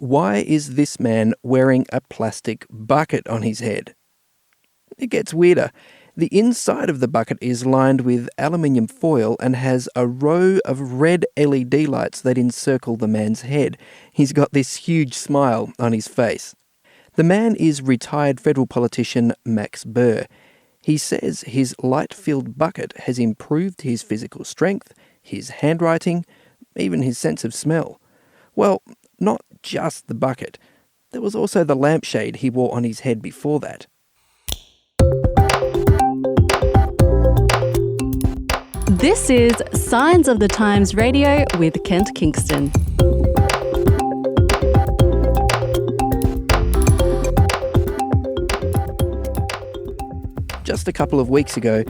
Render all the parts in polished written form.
Why is this man wearing a plastic bucket on his head? It gets weirder. The inside of the bucket is lined with aluminium foil and has a row of red LED lights that encircle the man's head. He's got this huge smile on his face. The man is retired federal politician Max Burr. He says his light-filled bucket has improved his physical strength, his handwriting, even his sense of smell. Well, not just the bucket. There was also the lampshade he wore on his head before that. This is Signs of the Times Radio with Kent Kingston. Just a couple of weeks ago,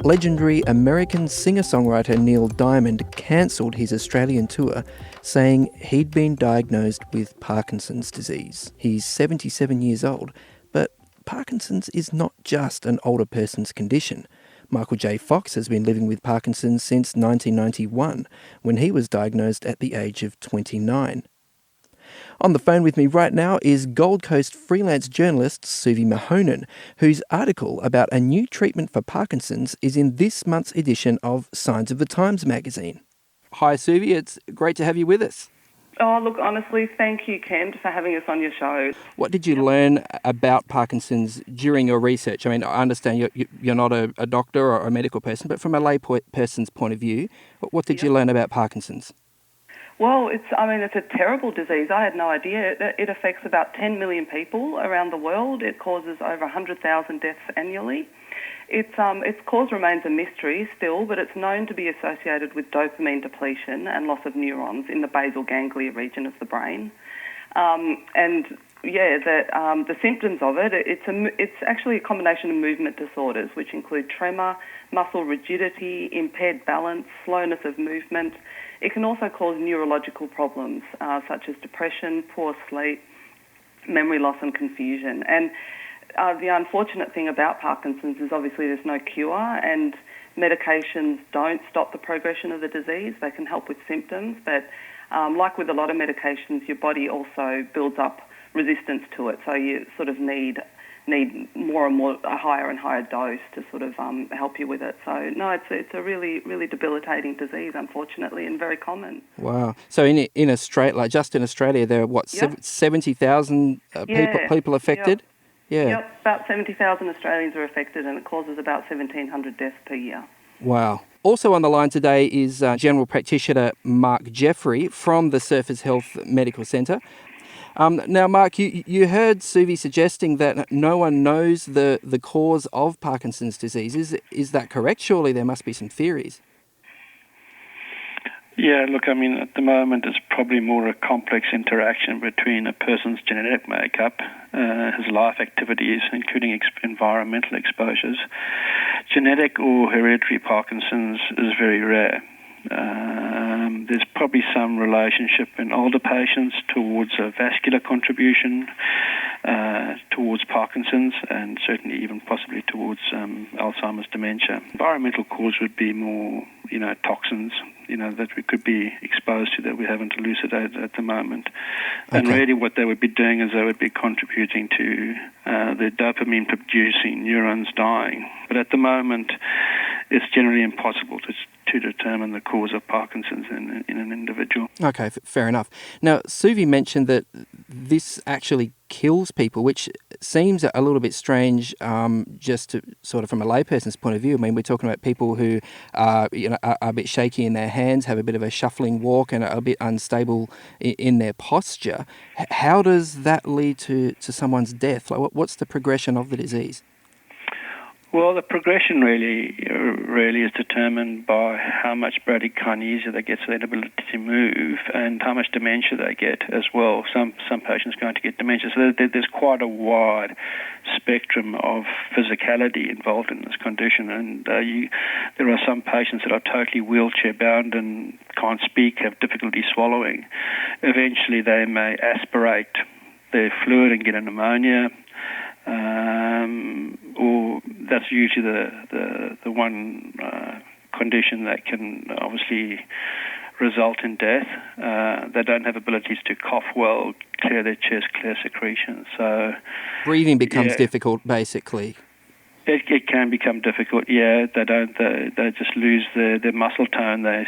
legendary American singer-songwriter Neil Diamond cancelled his Australian tour, saying he'd been diagnosed with Parkinson's disease. He's 77 years old, but Parkinson's is not just an older person's condition. Michael J. Fox has been living with Parkinson's since 1991, when he was diagnosed at the age of 29. On the phone with me right now is Gold Coast freelance journalist Suvi Mahonen, whose article about a new treatment for Parkinson's is in this month's edition of Signs of the Times magazine. Hi Suvi, it's great to have you with us. Oh, look, honestly, thank you, Kent, for having us on your show. What did you learn about Parkinson's during your research? I mean, I understand you're not a doctor or a medical person, but from a lay person's point of view, what did you learn about Parkinson's? Well, it's a terrible disease. I had no idea. It affects about 10 million people around the world. It causes over 100,000 deaths annually. Its cause remains a mystery still, but it's known to be associated with dopamine depletion and loss of neurons in the basal ganglia region of the brain. The symptoms of it, it's actually a combination of movement disorders, which include tremor, muscle rigidity, impaired balance, slowness of movement. It can also cause neurological problems such as depression, poor sleep, memory loss and confusion. And the unfortunate thing about Parkinson's is obviously there's no cure, and medications don't stop the progression of the disease. They can help with symptoms, but like with a lot of medications, your body also builds up resistance to it, so you sort of need more and more, a higher and higher dose to sort of help you with it. So no, it's a really, really debilitating disease, unfortunately, and very common. Wow. So in Australia, just in Australia, there are 70,000 people affected? Yep. Yeah. Yep, about 70,000 Australians are affected, and it causes about 1,700 deaths per year. Wow. Also on the line today is General Practitioner Mark Jeffrey from the Surfers Health Medical Centre. Now, Mark, you heard Suvi suggesting that no one knows the cause of Parkinson's disease. Is that correct? Surely there must be some theories. Yeah, look, I mean, at the moment it's probably more a complex interaction between a person's genetic makeup, his life activities, including environmental exposures. Genetic or hereditary Parkinson's is very rare. There's probably some relationship in older patients towards a vascular contribution, towards Parkinson's, and certainly even possibly towards Alzheimer's dementia. Environmental cause would be more, toxins, that we could be exposed to that we haven't elucidated at the moment. Okay. And really what they would be doing is they would be contributing to the dopamine-producing neurons dying. But at the moment, it's generally impossible to determine the cause of Parkinson's in an individual. Okay, fair enough. Now, Suvi mentioned that this actually kills people, which seems a little bit strange just to sort of from a layperson's point of view. I mean, we're talking about people who are a bit shaky in their hands, have a bit of a shuffling walk and are a bit unstable in their posture. How does that lead to someone's death? Like, what's the progression of the disease? Well, the progression really is determined by how much bradykinesia they get, so their ability to move, and how much dementia they get as well. Some patients are going to get dementia. So there's quite a wide spectrum of physicality involved in this condition. And there are some patients that are totally wheelchair-bound and can't speak, have difficulty swallowing. Eventually they may aspirate their fluid and get a pneumonia. Or that's usually the one condition that can obviously result in death. They don't have abilities to cough well, clear their chest, clear secretions. So breathing becomes difficult, basically. It can become difficult. Yeah, they just lose their muscle tone. They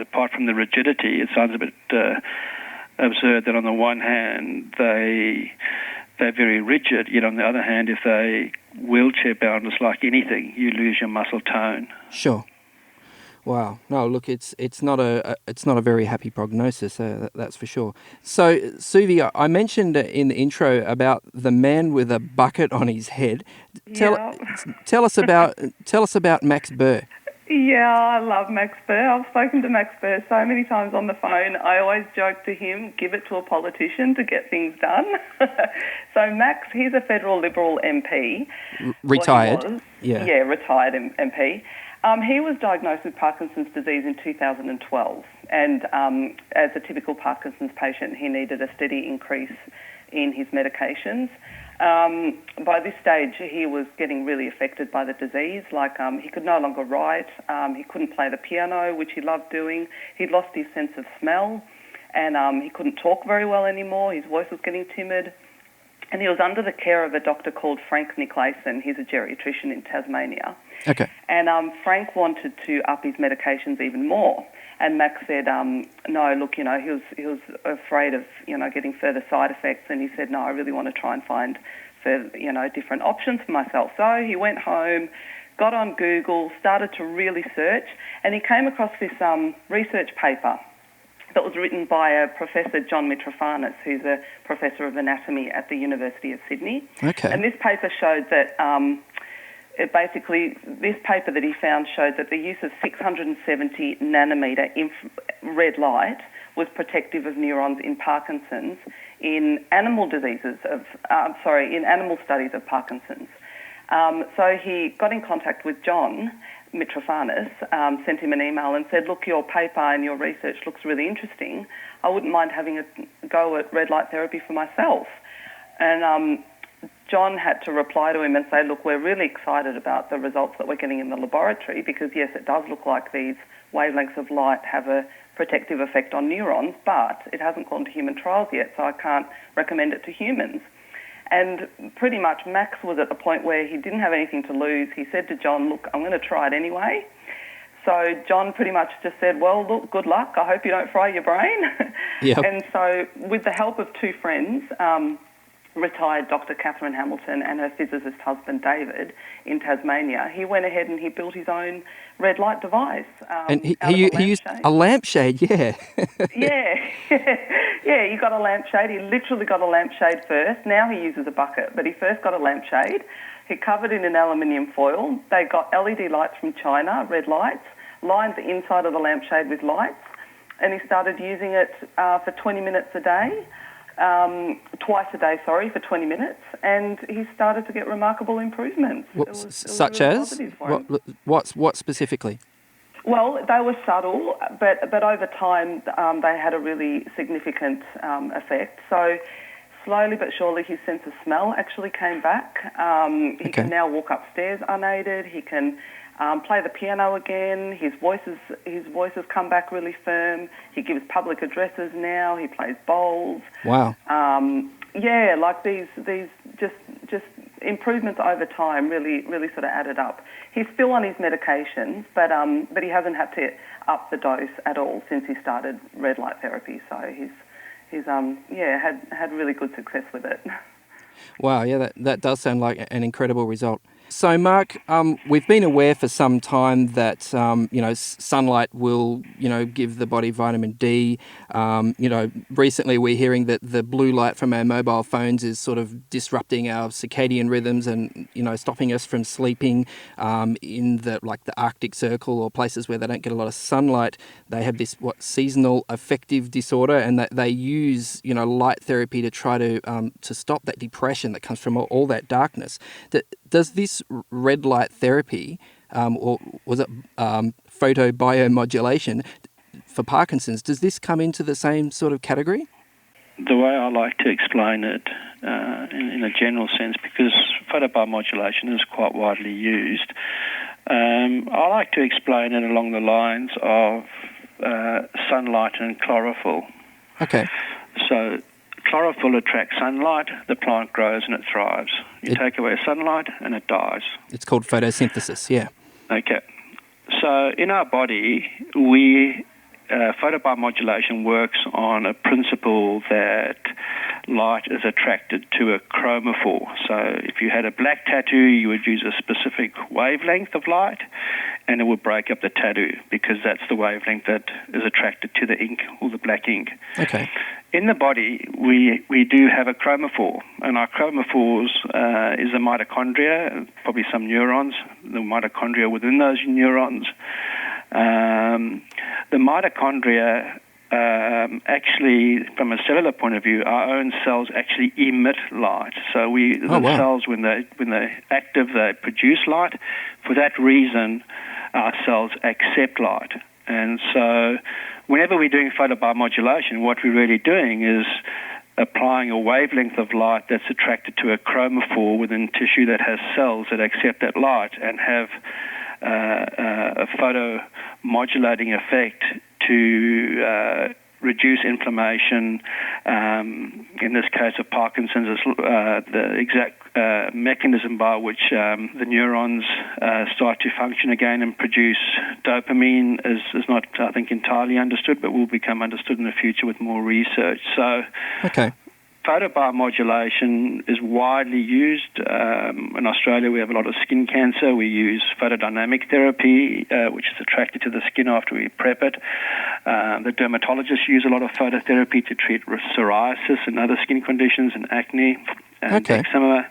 apart from the rigidity, it sounds a bit absurd that on the one hand they're very rigid, yet on the other hand, if they wheelchair bound, it's like anything, you lose your muscle tone. Sure. Wow. No, look, it's not a very happy prognosis. That's for sure. So, Suvi, I mentioned in the intro about the man with a bucket on his head. Tell us about Max Burr. Yeah, I love Max Burr. I've spoken to Max Burr so many times on the phone. I always joke to him, give it to a politician to get things done. So Max, he's a federal Liberal MP. Retired. Yeah, retired MP. He was diagnosed with Parkinson's disease in 2012, and as a typical Parkinson's patient, he needed a steady increase in his medications. By this stage, he was getting really affected by the disease. Like he could no longer write, he couldn't play the piano, which he loved doing. He'd lost his sense of smell, and he couldn't talk very well anymore. His voice was getting timid. And he was under the care of a doctor called Frank Nicklason. He's a geriatrician in Tasmania. Okay. And Frank wanted to up his medications even more. And Max said, no, look, he was afraid of, getting further side effects. And he said, no, I really want to try and find different options for myself. So he went home, got on Google, started to really search, and he came across this research paper that was written by a Professor John Mitrofanis, who's a Professor of Anatomy at the University of Sydney. Okay. And this paper showed that, this paper that he found showed that the use of 670 nanometer red light was protective of neurons in Parkinson's in animal studies of Parkinson's. So he got in contact with John Mitrofanis, sent him an email and said, look, your paper and your research looks really interesting. I wouldn't mind having a go at red light therapy for myself. And John had to reply to him and say, look, we're really excited about the results that we're getting in the laboratory because, yes, it does look like these wavelengths of light have a protective effect on neurons, but it hasn't gone to human trials yet, so I can't recommend it to humans. And pretty much Max was at the point where he didn't have anything to lose. He said to John, look, I'm going to try it anyway. So John pretty much just said, well, look, good luck. I hope you don't fry your brain. Yep. And so with the help of two friends, retired Dr. Catherine Hamilton and her physicist husband David in Tasmania, he went ahead and he built his own red light device. And he used a lampshade, yeah. Yeah, he got a lampshade. He literally got a lampshade first. Now he uses a bucket, but he first got a lampshade. He covered it in aluminium foil. They got LED lights from China, red lights, lined the inside of the lampshade with lights, and he started using it for 20 minutes a day. Twice a day, for 20 minutes, and he started to get remarkable improvements. Such as? What specifically? Well, they were subtle, but over time they had a really significant effect. So slowly but surely his sense of smell actually came back. He can now walk upstairs unaided. He can play the piano again. His voice has come back really firm. He gives public addresses now. He plays bowls. Wow. Like these just improvements over time really sort of added up. He's still on his medications, but he hasn't had to up the dose at all since he started red light therapy. So he's had really good success with it. Wow, yeah, that does sound like an incredible result. So, Mark, we've been aware for some time that, sunlight will, give the body vitamin D. Recently we're hearing that the blue light from our mobile phones is sort of disrupting our circadian rhythms and, stopping us from sleeping in the Arctic Circle or places where they don't get a lot of sunlight. They have this, seasonal affective disorder, and that they use, light therapy to try to stop that depression that comes from all that darkness. Does this red light therapy, or was it photobiomodulation for Parkinson's, does this come into the same sort of category? The way I like to explain it in a general sense, because photobiomodulation is quite widely used, I like to explain it along the lines of sunlight and chlorophyll. Okay. So chlorophyll attracts sunlight, the plant grows and it thrives. You take away sunlight and it dies. It's called photosynthesis, yeah. Okay. So in our body, photobiomodulation works on a principle that light is attracted to a chromophore. So if you had a black tattoo, you would use a specific wavelength of light, and it would break up the tattoo because that's the wavelength that is attracted to the ink or the black ink. Okay. In the body, we do have a chromophore, and our chromophores is the mitochondria, probably some neurons, the mitochondria within those neurons. The mitochondria, actually, from a cellular point of view, our own cells actually emit light. So cells, when they're active, they produce light. For that reason, our cells accept light. And so whenever we're doing photobiomodulation, what we're really doing is applying a wavelength of light that's attracted to a chromophore within tissue that has cells that accept that light and have a photomodulating effect to reduce inflammation. In this case of Parkinson's, the exact mechanism by which the neurons start to function again and produce dopamine is not, I think, entirely understood, but will become understood in the future with more research. So, okay. Photobiomodulation is widely used. In Australia, we have a lot of skin cancer. We use photodynamic therapy, which is attracted to the skin after we prep it. The dermatologists use a lot of phototherapy to treat psoriasis and other skin conditions and acne and eczema.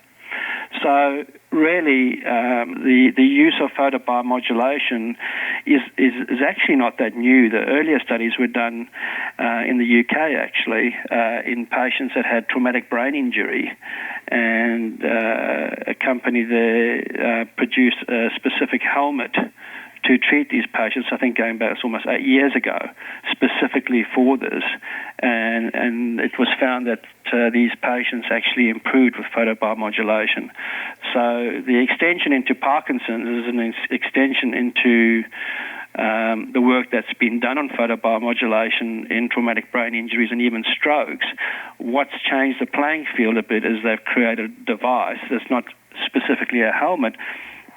So really, the use of photobiomodulation is actually not that new. The earlier studies were done in the UK, actually, in patients that had traumatic brain injury, and a company there produced a specific helmet to treat these patients, I think going back, it's almost 8 years ago, specifically for this. And it was found that these patients actually improved with photobiomodulation. So the extension into Parkinson's is an extension into the work that's been done on photobiomodulation in traumatic brain injuries and even strokes. What's changed the playing field a bit is they've created a device that's not specifically a helmet,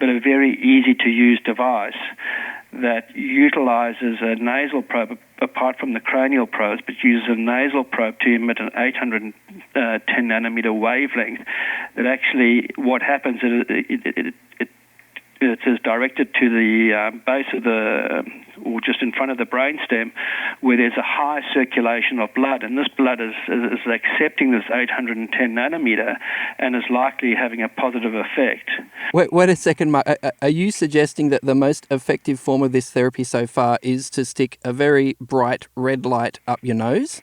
but a very easy-to-use device that utilizes a nasal probe, apart from the cranial probes, but uses a nasal probe to emit an 810 nanometer wavelength. That actually, what happens is it is directed to the base of or just in front of the brainstem, where there's a high circulation of blood, and this blood is accepting this 810 nanometer and is likely having a positive effect. Wait a second, Mark. Are you suggesting that the most effective form of this therapy so far is to stick a very bright red light up your nose?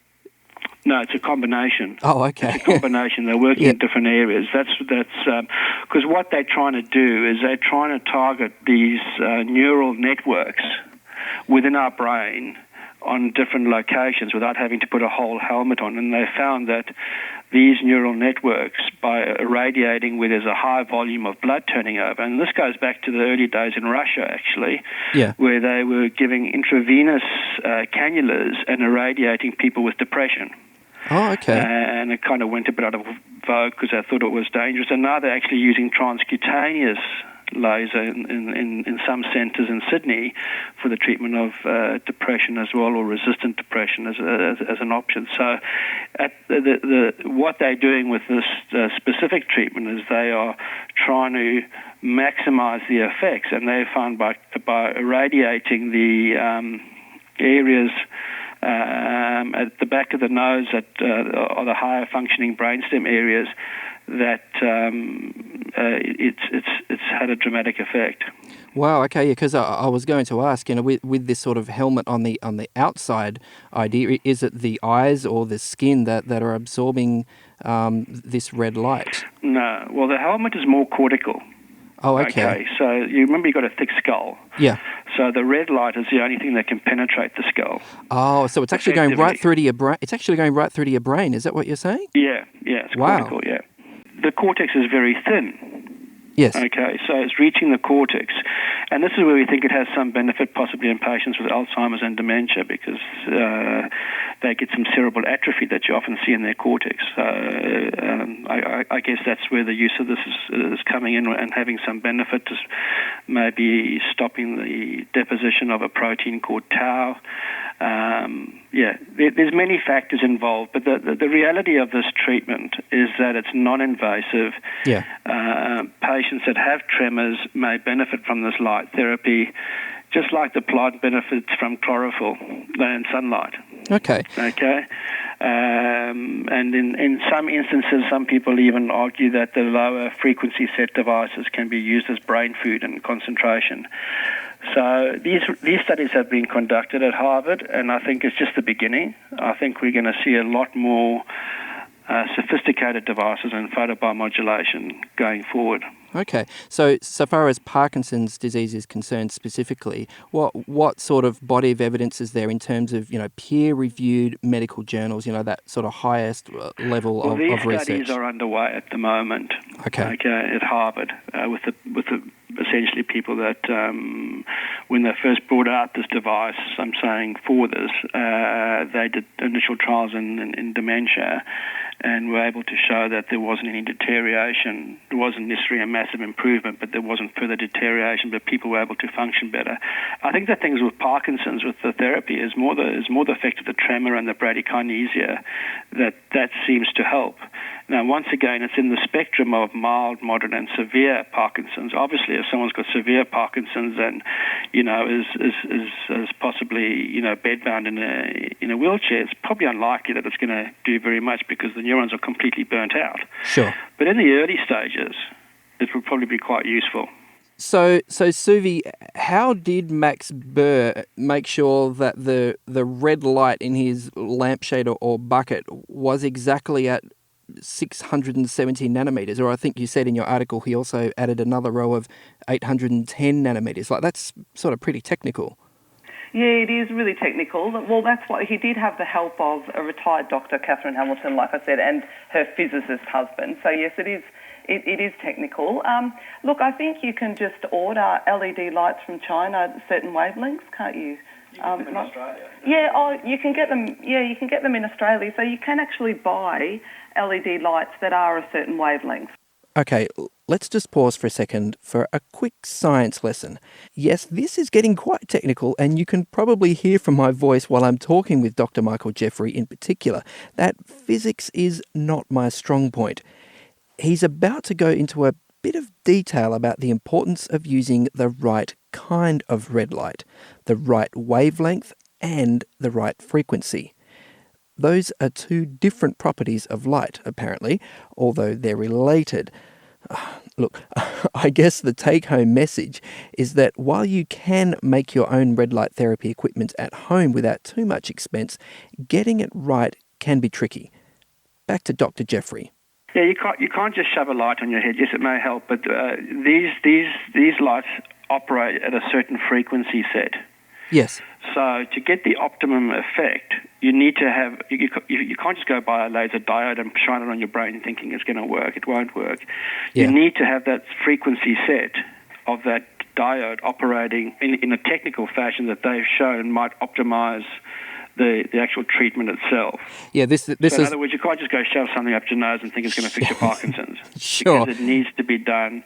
No, it's a combination. Oh, okay. It's a combination. They're working in different areas. That's because what they're trying to do is they're trying to target these neural networks within our brain on different locations without having to put a whole helmet on. And they found that these neural networks, by irradiating where there's a high volume of blood turning over, and this goes back to the early days in Russia, actually, where they were giving intravenous cannulas and irradiating people with depression. Oh, okay. And it kind of went a bit out of vogue because they thought it was dangerous. And now they're actually using transcutaneous laser in some centres in Sydney for the treatment of depression as well, or resistant depression as an option. So what they're doing with this specific treatment is they are trying to maximize the effects, and they found by irradiating the areas at the back of the nose that are the higher functioning brainstem areas, that it's had a dramatic effect. Wow. Okay. Yeah. Because I was going to ask, with this sort of helmet on the outside idea, is it the eyes or the skin that are absorbing this red light? No. Well, the helmet is more cortical. Oh, okay. So you remember you've got a thick skull. Yeah. So the red light is the only thing that can penetrate the skull. Oh, so it's actually going right through to your brain. It's actually going right through to your brain. Is that what you're saying? Yeah. It's cortical. Yeah. The cortex is very thin. Yes. Okay, so it's reaching the cortex, And this is where we think it has some benefit possibly in patients with Alzheimer's and dementia, because they get some cerebral atrophy that you often see in their cortex. So I guess that's where the use of this is coming in and having some benefit, to maybe stopping the deposition of a protein called tau. There's many factors involved, but the reality of this treatment is that it's non-invasive. Patients that have tremors may benefit from this light therapy, just like the plant benefits from chlorophyll and sunlight. Okay. And in some instances, some people even argue that the lower frequency set devices can be used as brain food and concentration. So these studies have been conducted at Harvard, and I think it's just the beginning. I think we're going to see a lot more sophisticated devices and photobiomodulation going forward. Okay, so far as Parkinson's disease is concerned specifically, what sort of body of evidence is there in terms of, peer-reviewed medical journals, that sort of highest level of research? These studies are underway at the moment. Okay, at Harvard, with the essentially people that when they first brought out this device, I'm saying for this, they did initial trials in dementia, and were able to show that there wasn't any deterioration. There wasn't necessarily a massive improvement, but there wasn't further deterioration, but people were able to function better. I think the things with Parkinson's, with the therapy, is more the effect of the tremor and the bradykinesia that seems to help. Now, once again, it's in the spectrum of mild, moderate, and severe Parkinson's. Obviously, if someone's got severe Parkinson's and, is possibly, bedbound in a wheelchair, it's probably unlikely that it's going to do very much because the neurons are completely burnt out. Sure. But in the early stages, it will probably be quite useful. So Suvi, how did Max Burr make sure that the red light in his lampshade or bucket was exactly at 670 nanometers? Or I think you said in your article he also added another row of 810 nanometers. Like, that's sort of pretty technical. Yeah, it is really technical. Well, that's what he did have the help of a retired doctor, Catherine Hamilton, like I said, and her physicist husband. So yes, it is. It is technical. Look, I think you can just order LED lights from China, certain wavelengths, can't you? You can get them in Australia. Yeah, you can get them. Yeah, you can get them in Australia. So you can actually buy LED lights that are a certain wavelength. Okay, let's just pause for a second for a quick science lesson. Yes, this is getting quite technical, and you can probably hear from my voice while I'm talking with Dr. Michael Jeffrey in particular that physics is not my strong point. He's about to go into a bit of detail about the importance of using the right kind of red light, the right wavelength, and the right frequency. Those are two different properties of light, apparently, although they're related. Look, I guess the take-home message is that while you can make your own red light therapy equipment at home without too much expense, getting it right can be tricky. Back to Dr. Jeffrey. Yeah, you can't just shove a light on your head. Yes, it may help, but these lights operate at a certain frequency set. Yes. So to get the optimum effect, you need to have, you can't just go buy a laser diode and shine it on your brain thinking it's going to work. It won't work. Yeah. You need to have that frequency set of that diode operating in a technical fashion that they've shown might optimize the actual treatment itself. Yeah, this so is... in other words, you can't just go shove something up your nose and think it's going to fix your Parkinson's. Sure. Because it needs to be done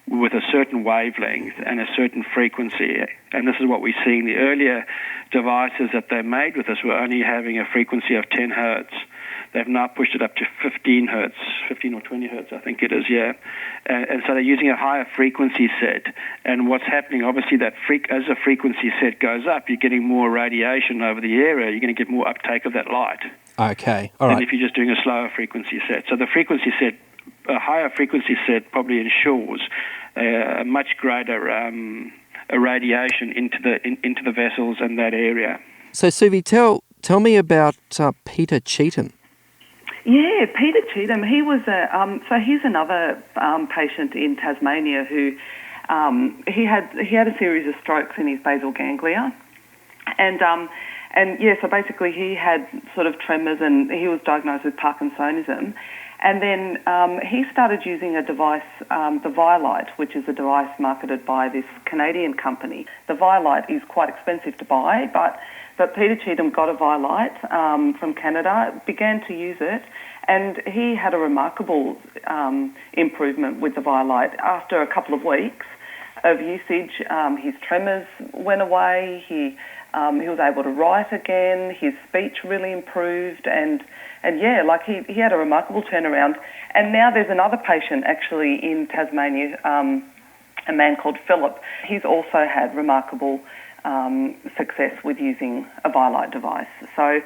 with a certain wavelength and a certain frequency. And this is what we're seeing. The earlier devices that they made with us were only having a frequency of 10 hertz. They've now pushed it up to 15 hertz, 15 or 20 hertz, I think it is, yeah. And so they're using a higher frequency set. And what's happening, obviously, that as the frequency set goes up, you're getting more radiation over the area. You're going to get more uptake of that light. Okay, all right. Than if you're just doing a slower frequency set. So the frequency set, a higher frequency set probably ensures a much greater irradiation into the vessels and that area. So, Suvi, tell me about Peter Cheetham. Yeah, Peter Cheetham. He was he's another patient in Tasmania who he had a series of strokes in his basal ganglia, and So basically he had sort of tremors and he was diagnosed with Parkinsonism. And then he started using a device, the Violite, which is a device marketed by this Canadian company. The Violite is quite expensive to buy, but Peter Cheetham got a Violite from Canada, began to use it, and he had a remarkable improvement with the Violite. After a couple of weeks of usage, his tremors went away, he was able to write again, his speech really improved, and he had a remarkable turnaround. And now there's another patient actually in Tasmania, a man called Philip. He's also had remarkable success with using a Violite device. So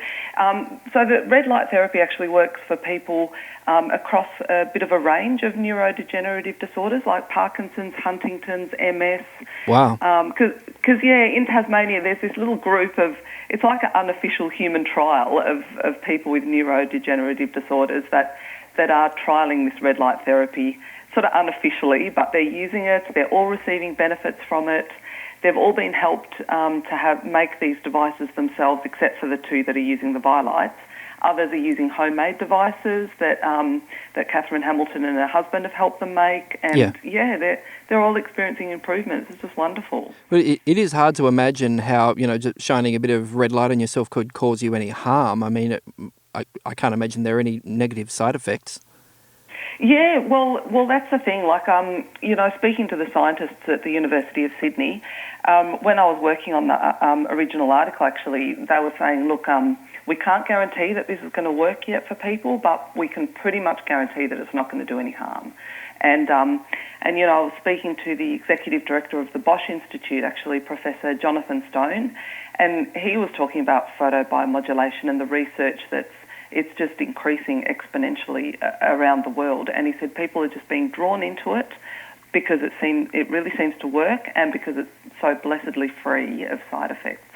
the red light therapy actually works for people across a bit of a range of neurodegenerative disorders like Parkinson's, Huntington's, MS. Wow. Because in Tasmania there's this little group of, it's like an unofficial human trial of people with neurodegenerative disorders that are trialling this red light therapy sort of unofficially, but they're using it, they're all receiving benefits from it. They've all been helped to make these devices themselves, except for the two that are using the Violites. Others are using homemade devices that Catherine Hamilton and her husband have helped them make. And they're all experiencing improvements. It's just wonderful. But it is hard to imagine how, just shining a bit of red light on yourself could cause you any harm. I mean, I can't imagine there are any negative side effects. Yeah, well, that's the thing. Like, speaking to the scientists at the University of Sydney, when I was working on the original article, actually, they were saying, look, we can't guarantee that this is going to work yet for people, but we can pretty much guarantee that it's not going to do any harm. And I was speaking to the executive director of the Bosch Institute, actually, Professor Jonathan Stone, and he was talking about photobiomodulation and the research it's just increasing exponentially around the world. And he said people are just being drawn into it because it really seems to work and because it's so blessedly free of side effects.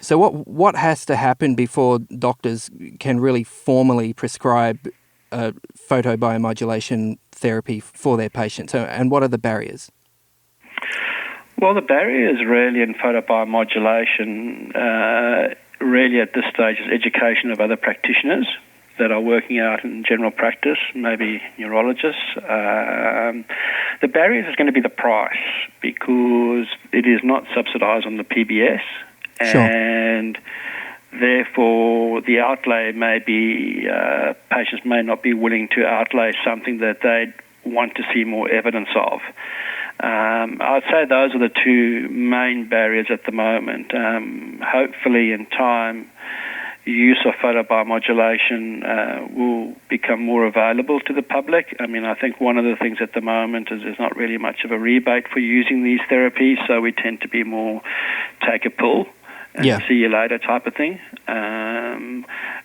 So what has to happen before doctors can really formally prescribe photobiomodulation therapy for their patients? And what are the barriers? Well, the barriers really in photobiomodulation really at this stage is education of other practitioners that are working out in general practice, maybe neurologists. The barriers is going to be the price because it is not subsidised on the PBS. Sure. And therefore the outlay may be, patients may not be willing to outlay something that they want to see more evidence of. I'd say those are the two main barriers at the moment. Hopefully in time, use of photobiomodulation will become more available to the public. I mean, I think one of the things at the moment is there's not really much of a rebate for using these therapies, so we tend to be more take a pill and see you later type of thing.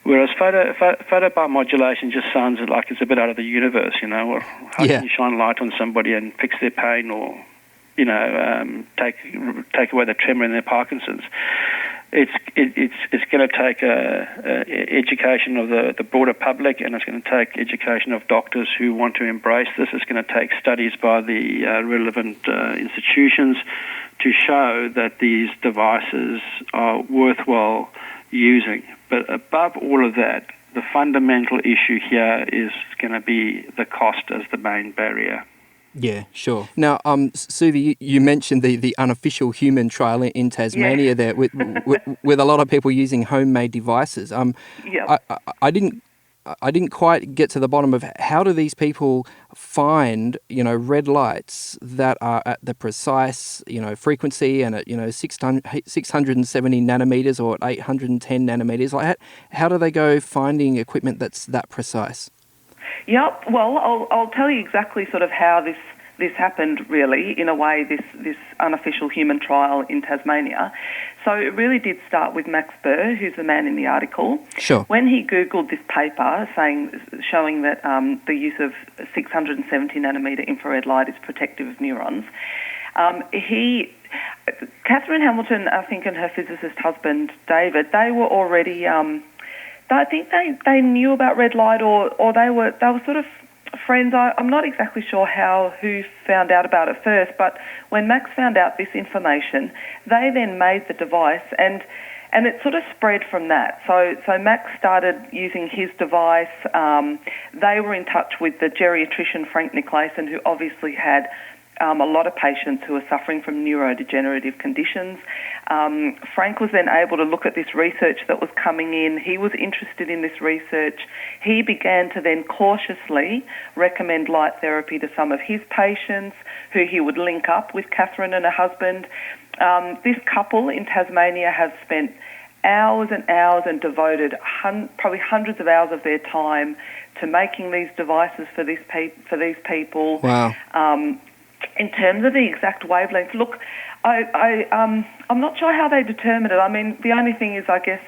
Whereas photobiomodulation just sounds like it's a bit out of the universe, or how can you shine light on somebody and fix their pain or, take away the tremor in their Parkinson's. It's going to take education of the broader public, and it's going to take education of doctors who want to embrace this. It's going to take studies by the relevant institutions to show that these devices are worthwhile using. But above all of that, the fundamental issue here is going to be the cost as the main barrier. Yeah, sure. Now, Suvi, you mentioned the unofficial human trial in Tasmania there with a lot of people using homemade devices. I didn't quite get to the bottom of how do these people find, red lights that are at the precise, frequency and at, 670 nanometers or at 810 nanometers. Like, how do they go finding equipment that's that precise? Yep. Well, I'll tell you exactly sort of how this happened, really, in a way, this unofficial human trial in Tasmania. So it really did start with Max Burr, who's the man in the article. Sure. When he Googled this paper showing that the use of 670 nanometer infrared light is protective of neurons, Catherine Hamilton, I think, and her physicist husband, David, they were already... I think they knew about red light, or they were sort of friends. I'm not exactly sure who found out about it first, but when Max found out this information, they then made the device, and And it sort of spread from that. So Max started using his device. They were in touch with the geriatrician Frank Nicolason, who obviously had a lot of patients who are suffering from neurodegenerative conditions. Frank was then able to look at this research that was coming in. He was interested in this research. He began to then cautiously recommend light therapy to some of his patients, who he would link up with Catherine and her husband. This couple in Tasmania have spent hours and hours and devoted probably hundreds of hours of their time to making these devices for these people. Wow. In terms of the exact wavelength, look, I'm not sure how they determine it. I mean, the only thing is, I guess,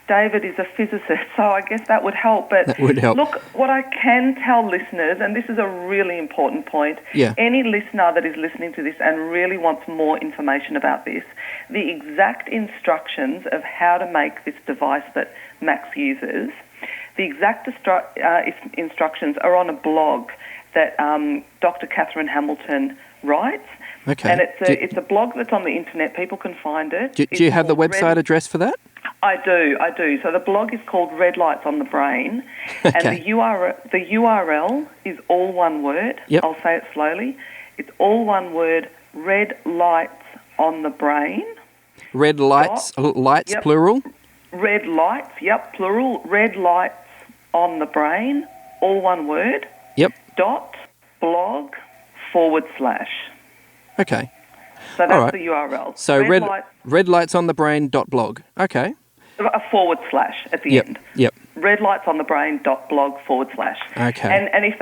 David is a physicist, so I guess that would help. But that would help. Look, what I can tell listeners, and this is a really important point, any listener that is listening to this and really wants more information about this, the exact instructions of how to make this device that Max uses, the exact instructions are on a blog that Dr. Catherine Hamilton writes. Okay. And it's a blog that's on the internet. People can find it. Do you have the website address for that? I do. So the blog is called Red Lights on the Brain. Okay. And the URL is all one word. Yep. I'll say it slowly. It's all one word, Red Lights on the Brain. Red lights, lights, Yep. plural? Red Lights, plural. Red Lights on the Brain, all one word. Yep. .blog/. Okay. So that's all right. the URL. So redlightsonthebrain.blog. Okay. A / at the end. Yep. redlightsonthebrain.blog / Okay. And if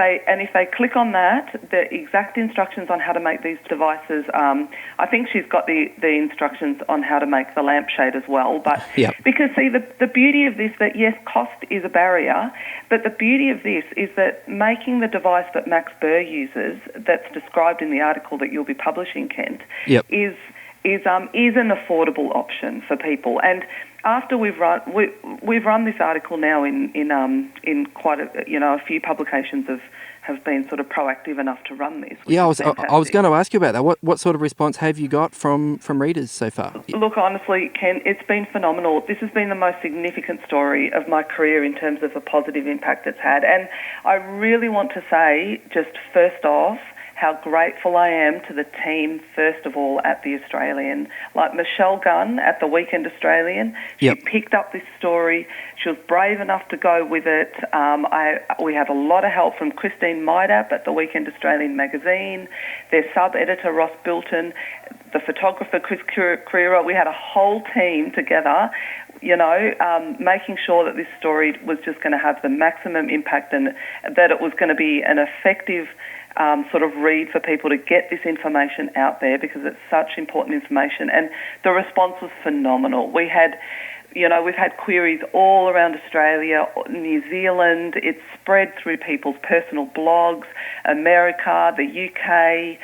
they click on that, the exact instructions on how to make these devices, I think she's got the instructions on how to make the lampshade as well. But because see, the beauty of this, that yes, cost is a barrier, but the beauty of this is that making the device that Max Burr uses, that's described in the article that you'll be publishing, Kent, is an affordable option for people. And after we've run this article now in quite a few publications have been sort of proactive enough to run this. Yeah, I was going to ask you about that. What sort of response have you got from readers so far? Look, honestly, Ken, it's been phenomenal. This has been the most significant story of my career in terms of the positive impact it's had. And I really want to say, just first off, how grateful I am to the team, first of all, at The Australian. Like Michelle Gunn at The Weekend Australian, she picked up this story. She was brave enough to go with it. We had a lot of help from Christine Mydap at The Weekend Australian magazine, their sub-editor Ross Bilton, the photographer Chris Creera. We had a whole team together, making sure that this story was just going to have the maximum impact and that it was going to be an effective sort of read for people to get this information out there, because it's such important information. And the response was phenomenal. We've had queries all around Australia, New Zealand. It's spread through people's personal blogs, America, the UK.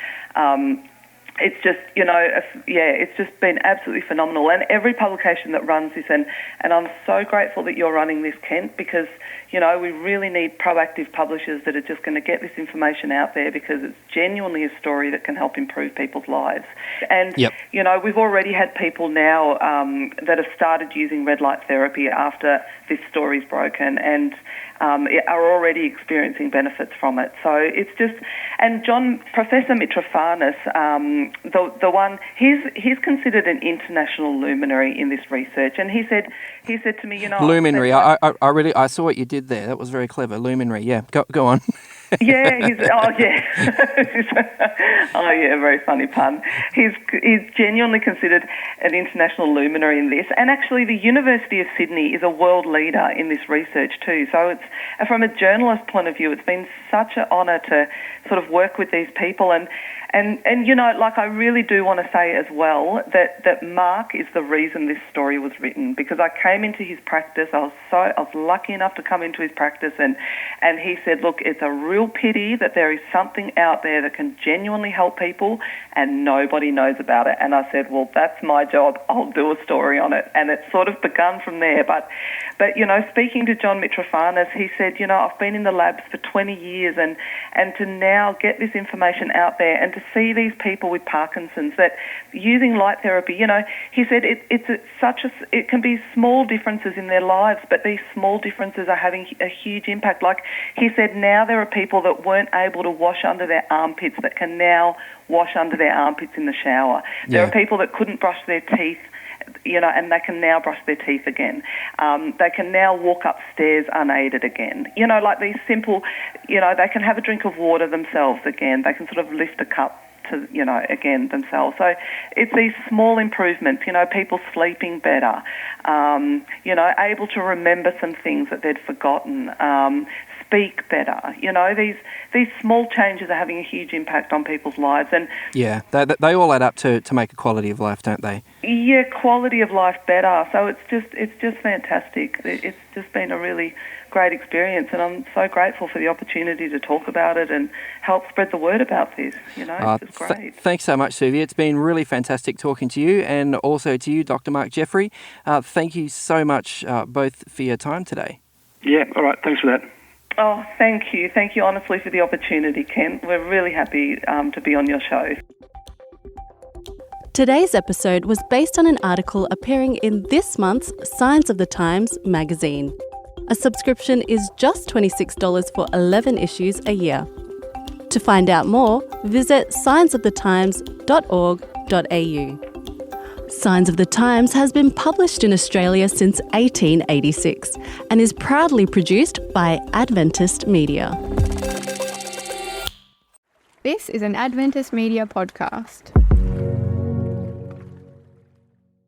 It's just, it's just been absolutely phenomenal. And every publication that runs this, and I'm so grateful that you're running this, Kent, because, we really need proactive publishers that are just going to get this information out there, because it's genuinely a story that can help improve people's lives. And, we've already had people now that have started using red light therapy after this story's broken and are already experiencing benefits from it. So it's just, and Professor Mitrofanis, the one, he's considered an international luminary in this research, and he said to me, luminary. I saw what you did there. That was very clever. Luminary. Yeah. Go on. Very funny pun. He's genuinely considered an international luminary in this, and actually the University of Sydney is a world leader in this research too. So it's, from a journalist point of view, it's been such an honour to sort of work with these people, and I really do want to say as well that Mark is the reason this story was written, because I came into his practice. I was lucky enough to come into his practice, and he said, look, it's a real pity that there is something out there that can genuinely help people and nobody knows about it. And I said, well, that's my job. I'll do a story on it. And it's sort of begun from there. But But, speaking to John Mitrofanos, he said, I've been in the labs for 20 years and to now get this information out there and to see these people with Parkinson's that using light therapy, he said it can be small differences in their lives, but these small differences are having a huge impact. Like he said, now there are people that weren't able to wash under their armpits that can now wash under their armpits in the shower. There are people that couldn't brush their teeth, and they can now brush their teeth again. They can now walk upstairs unaided again. Like these simple, they can have a drink of water themselves again. They can sort of lift a cup to, again themselves. So it's these small improvements, people sleeping better, able to remember some things that they'd forgotten, speak better. These small changes are having a huge impact on people's lives. And yeah, they all add up to make a quality of life, don't they? Yeah, quality of life better. So it's just fantastic. It's just been a really great experience, and I'm so grateful for the opportunity to talk about it and help spread the word about this. It's just great. Thanks so much, Suvia. It's been really fantastic talking to you, and also to you, Dr. Mark Jeffrey. Thank you so much both for your time today. Yeah, all right. Thanks for that. Oh, thank you. Thank you honestly for the opportunity, Ken. We're really happy to be on your show. Today's episode was based on an article appearing in this month's Signs of the Times magazine. A subscription is just $26 for 11 issues a year. To find out more, visit signsofthetimes.org.au. Signs of the Times has been published in Australia since 1886 and is proudly produced by Adventist Media. This is an Adventist Media podcast.